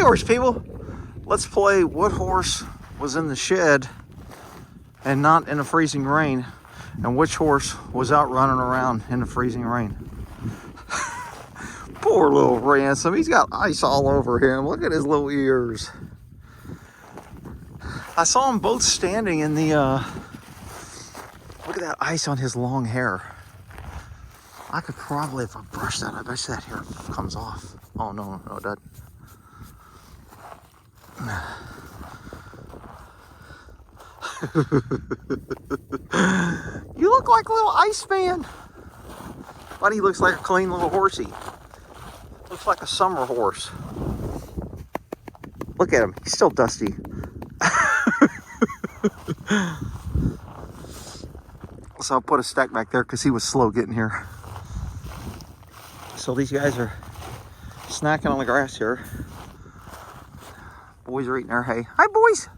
horse, people. Let's play what horse was in the shed and not in the freezing rain, and which horse was out running around in the freezing rain. Poor little Ransom. He's got ice all over him. Look at his little ears. I saw them both standing in the, look at that ice on his long hair. I could probably, if I brush that, I bet that hair comes off. Oh, no, it doesn't. You look like a little Iceman. But he looks like a clean little horsey. Looks like a summer horse. Look at him. He's still dusty. So I'll put a stack back there because he was slow getting here. So these guys are snacking on the grass here. Boys are eating their hay. Hi, boys.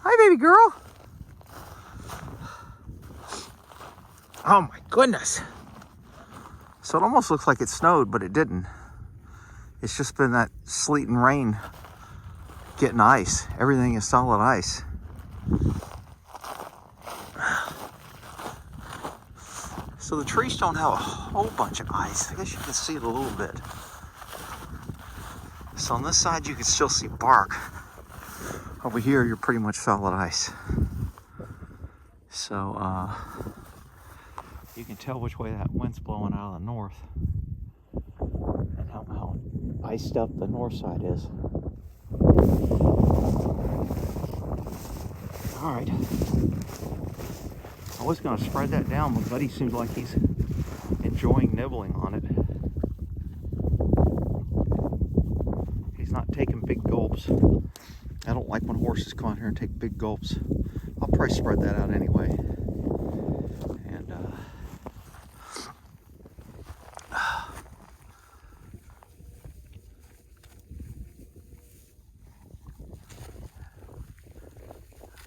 Hi, baby girl. Oh my goodness. So it almost looks like it snowed, but it didn't. It's just been that sleet and rain getting ice. Everything is solid ice. So the trees don't have a whole bunch of ice. I guess you can see it a little bit. So on this side you can still see bark. Over here you're pretty much solid ice. So you can tell which way that wind's blowing out of the north and how iced up the north side is. All right. I was going to spread that down, but Buddy seems like he's enjoying nibbling on it. He's not taking big gulps. I don't like when horses come out here and take big gulps. I'll probably spread that out anyway. And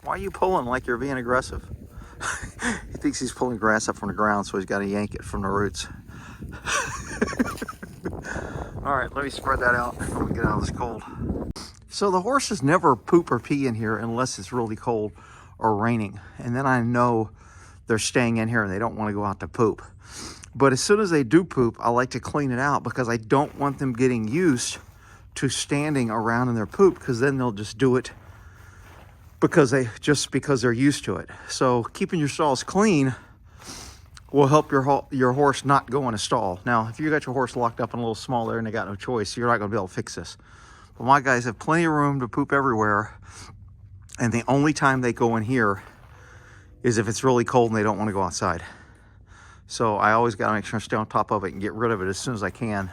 why are you pulling like you're being aggressive? He thinks he's pulling grass up from the ground, so he's got to yank it from the roots. All right, let me spread that out before we get out of this cold. So the horses never poop or pee in here unless it's really cold or raining. And then I know they're staying in here and they don't want to go out to poop. But as soon as they do poop, I like to clean it out because I don't want them getting used to standing around in their poop, because then they'll just do it because they're used to it. So keeping your stalls clean will help your horse not go in a stall. Now, if you got your horse locked up in a little small area and they got no choice, you're not going to be able to fix this. But my guys have plenty of room to poop everywhere, and the only time they go in here is if it's really cold and they don't want to go outside. So I always got to make sure I stay on top of it and get rid of it as soon as I can,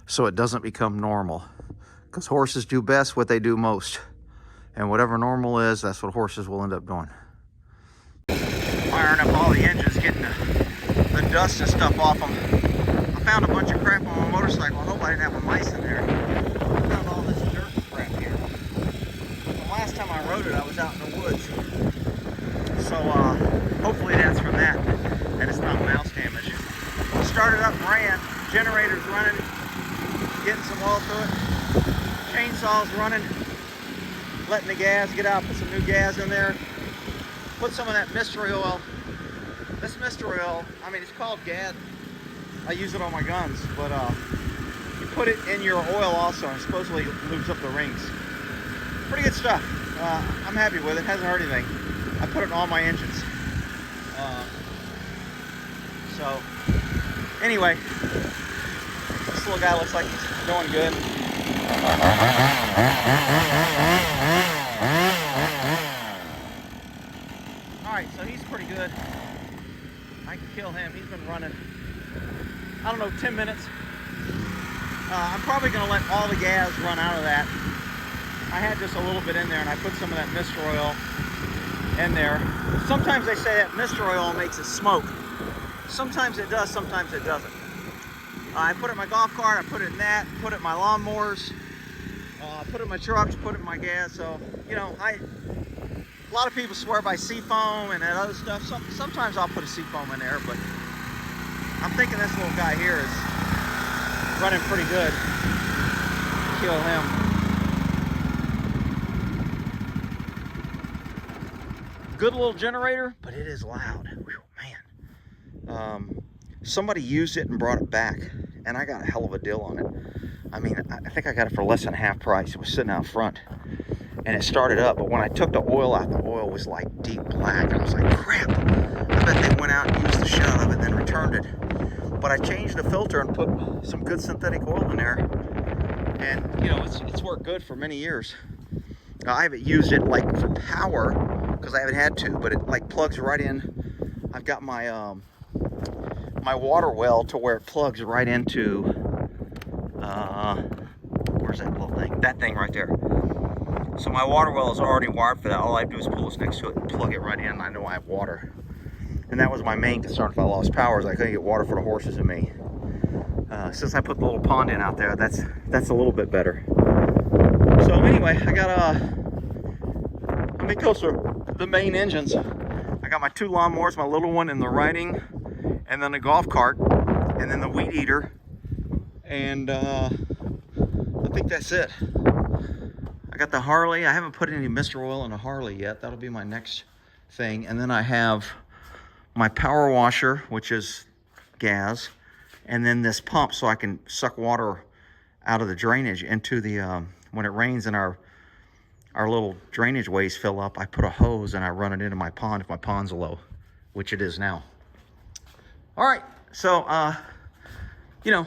so it doesn't become normal. Because horses do best what they do most. And whatever normal is, that's what horses will end up doing. Firing up all the engines, getting the dust and stuff off them. I found a bunch of crap on my motorcycle. I hope I didn't have a mice in there. I found all this dirt crap here. The last time I rode it, I was out in the woods. So hopefully that's from that, and it's not mouse damage. Started up and ran. Generator's running. Getting some oil through it. Chainsaw's running. Letting the gas get out, put some new gas in there, put some of that mystery oil. This mystery oil, I mean, it's called gas. I use it on my guns, but you put it in your oil also, and supposedly lubes up the rings. Pretty good stuff. I'm happy with it. Hasn't hurt anything. I put it in all my engines. So anyway, this little guy looks like he's doing good. Alright, so he's pretty good. I can kill him. He's been running, I don't know, 10 minutes. I'm probably going to let all the gas run out of that. I had just a little bit in there, and I put some of that Mr. Oil in there. Sometimes they say that Mr. Oil makes it smoke. Sometimes it does, sometimes it doesn't. I put it in my golf cart, I put it in that, put it in my lawnmowers, put it in my trucks, put it in my gas. So, you know, a lot of people swear by seafoam and that other stuff. Sometimes I'll put a seafoam in there, but I'm thinking this little guy here is running pretty good. Kill him. good little generator, but it is loud. Whew, man. Somebody used it and brought it back, and I got a hell of a deal on it. I mean, I think I got it for less than half price. It was sitting out front, and it started up, but when I took the oil out, the oil was like deep black. I was like, crap. I bet they went out and used the shit out of it and then returned it. But I changed the filter and put some good synthetic oil in there, and you know, it's worked good for many years. Now, I haven't used it like for power because I haven't had to, but it like plugs right in. I've got my my water well to where it plugs right into where's that little thing? That thing right there. So my water well is already wired for that. All I do is pull this next to it and plug it right in, and I know I have water. And that was my main concern if I lost power, is I couldn't get water for the horses and me. Since I put the little pond in out there, that's a little bit better. So anyway, I got let me go through the main engines. I got my 2 lawnmowers, my little one in the riding, and then a golf cart, and then the weed eater, and I think that's it. I got the Harley. I haven't put any Mr. Oil in a Harley yet. That'll be my next thing. And then I have my power washer, which is gas, and then this pump so I can suck water out of the drainage into the when it rains and our little drainage ways fill up, I put a hose and I run it into my pond if my pond's low, which it is now. All right, so you know,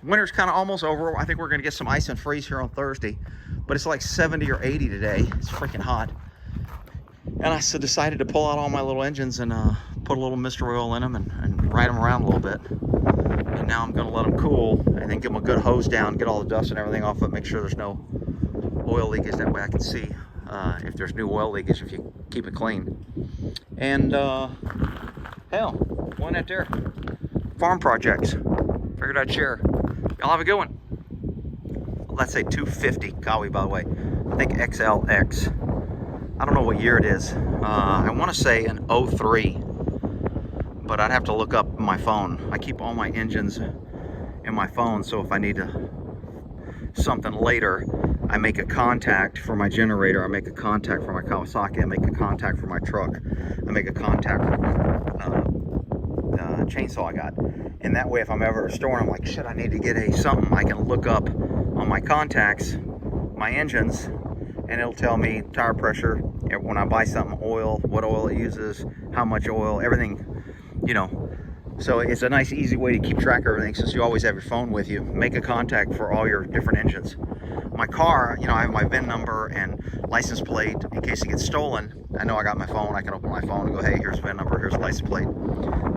winter's kind of almost over. I think we're gonna get some ice and freeze here on Thursday, but it's like 70 or 80 today. It's freaking hot. And I decided to pull out all my little engines and put a little Mr. Oil in them and ride them around a little bit. And now I'm gonna let them cool and then give them a good hose down, get all the dust and everything off it, make sure there's no oil leakage. That way I can see if there's new oil leakage if you keep it clean. And hell, one out there. Farm projects. Figured I'd share. Y'all have a good one. Let's say 250 Kawi, by the way. I think XLX. I don't know what year it is. I want to say an 03, but I'd have to look up my phone. I keep all my engines in my phone, so if I need something later, I make a contact for my generator, I make a contact for my Kawasaki, I make a contact for my truck, I make a contact for the chainsaw I got. And that way, if I'm ever at a store and I'm like, shit, I need to get something, I can look up on my contacts, my engines, and it'll tell me tire pressure, when I buy something, oil, what oil it uses, how much oil, everything, you know. So it's a nice, easy way to keep track of everything since you always have your phone with you. Make a contact for all your different engines. My car, you know, I have my VIN number and license plate in case it gets stolen. I know I got my phone. I can open my phone and go, hey, here's VIN number, here's license plate.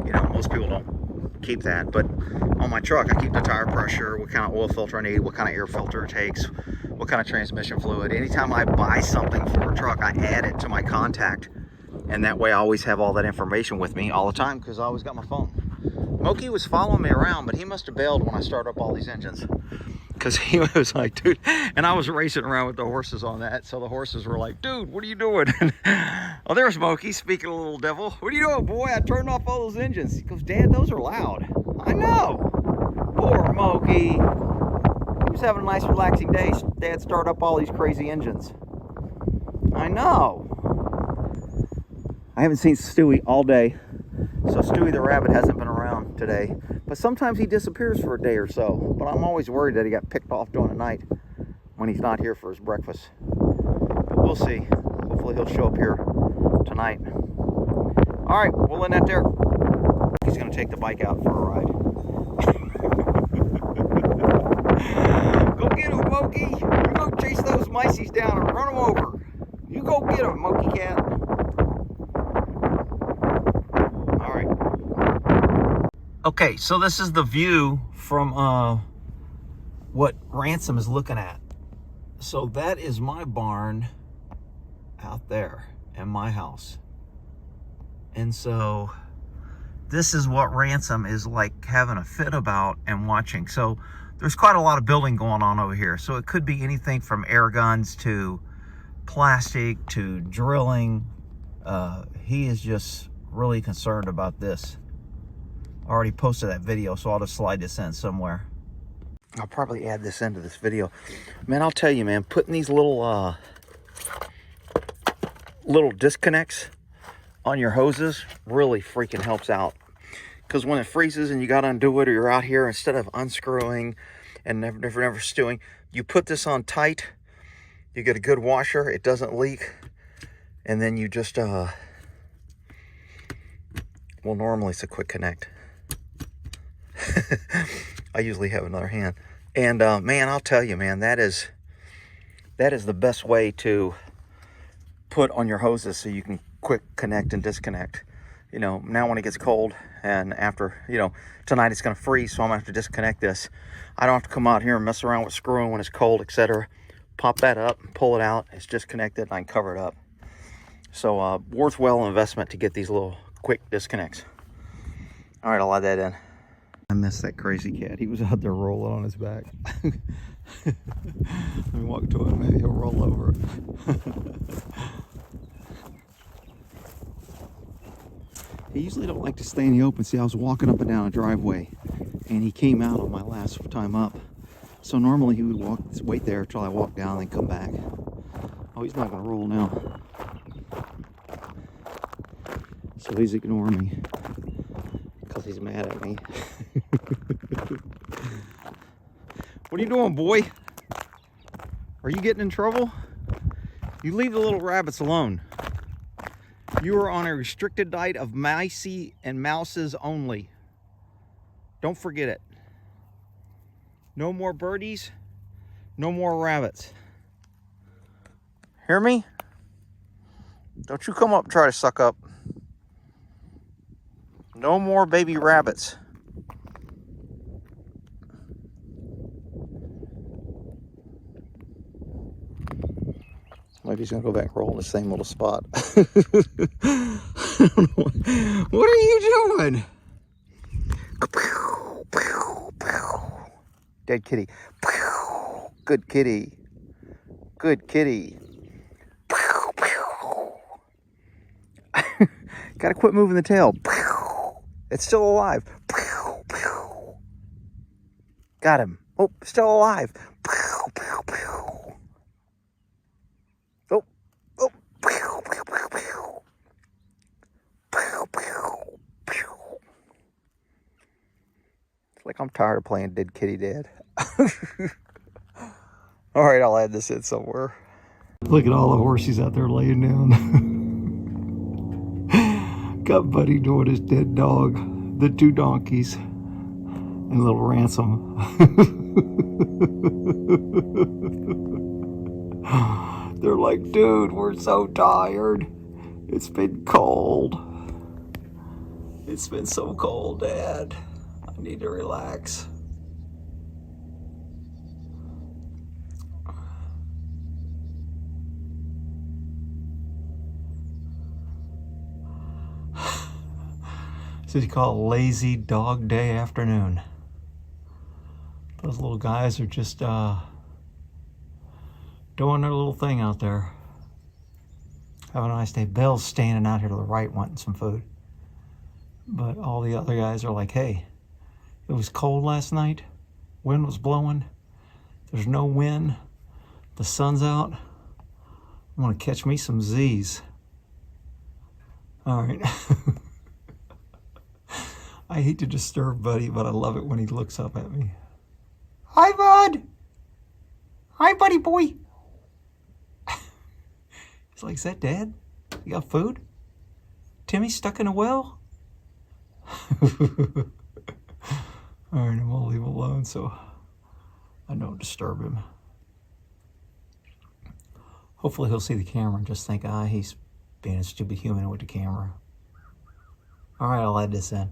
You know, most people don't keep that. But on my truck, I keep the tire pressure, what kind of oil filter I need, what kind of air filter it takes, what kind of transmission fluid. Anytime I buy something for a truck, I add it to my contact. And that way I always have all that information with me all the time because I always got my phone. Moki was following me around, but he must have bailed when I started up all these engines. Because he was like, dude, and I was racing around with the horses on that. So the horses were like, dude, what are you doing? Oh, there's Moki speaking a little devil. What are you doing, boy? I turned off all those engines. He goes, Dad, those are loud. I know. Poor Moki. He was having a nice relaxing day. Dad started up all these crazy engines. I know. I haven't seen Stewie all day. So Stewie the rabbit hasn't been around today. But sometimes he disappears for a day or so. But I'm always worried that he got picked off during the night when he's not here for his breakfast. But we'll see. Hopefully he'll show up here tonight. All right, we'll end that there. He's going to take the bike out for a ride. Go get him, Moki. You go chase those mices down and run them over. You go get him, Moki cat. All right. Okay, so this is the view from what Ransom is looking at. So that is my barn out there and my house. And so this is what Ransom is like having a fit about and watching. So there's quite a lot of building going on over here. So it could be anything from air guns to plastic to drilling. He is just really concerned about this. I already posted that video, so I'll just slide this in somewhere. I'll probably add this into this video. Man, I'll tell you, man, putting these little disconnects on your hoses really freaking helps out. Because when it freezes and you got to undo it, or you're out here, instead of unscrewing and never stewing, you put this on tight. You get a good washer. It doesn't leak. And then you just, well, normally it's a quick connect. I usually have another hand. And man, I'll tell you, man, that is the best way to put on your hoses so you can quick connect and disconnect. You know, now when it gets cold and after, you know, tonight it's going to freeze, so I'm going to have to disconnect this. I don't have to come out here and mess around with screwing when it's cold, etc. Pop that up, pull it out, it's just connected, and I can cover it up. So worthwhile investment to get these little quick disconnects. All right, I'll add that in. I missed that crazy cat. He was out there rolling on his back. Let me walk to him, maybe he'll roll over. He usually don't like to stay in the open. See, I was walking up and down a driveway, and he came out on my last time up. So normally he would wait there until I walk down and then come back. Oh, he's not gonna roll now. So he's ignoring me because he's mad at me. What are you doing, boy? Are you getting in trouble? You leave the little rabbits alone. You are on a restricted diet of mice and mouses only. Don't forget it. No more birdies, no more rabbits. Hear me? Don't you come up and try to suck up. No more baby rabbits. Maybe he's gonna go back and roll in the same little spot. I don't know. What are you doing? Dead kitty. Good kitty. Good kitty. Gotta quit moving the tail. It's still alive. Got him. Oh, still alive. Oh, oh. It's like I'm tired of playing dead kitty dead. All right, I'll add this in somewhere. Look at all the horses out there laying down. Got Buddy doing his dead dog, the 2 donkeys, and little Ransom. They're like, dude, we're so tired. It's been cold. It's been so cold, Dad. I need to relax. This is called a lazy dog day afternoon. Those little guys are just doing their little thing out there. Have a nice day. Bill's standing out here to the right wanting some food. But all the other guys are like, hey, it was cold last night. Wind was blowing. There's no wind. The sun's out. I'm gonna catch me some Z's. All right. I hate to disturb Buddy, but I love it when he looks up at me. Hi, Bud. Hi, Buddy boy. He's like, is that Dad? You got food? Timmy's stuck in a well? All right, I'm gonna leave him alone so I don't disturb him. Hopefully he'll see the camera and just think, he's being a stupid human with the camera. All right, I'll add this in.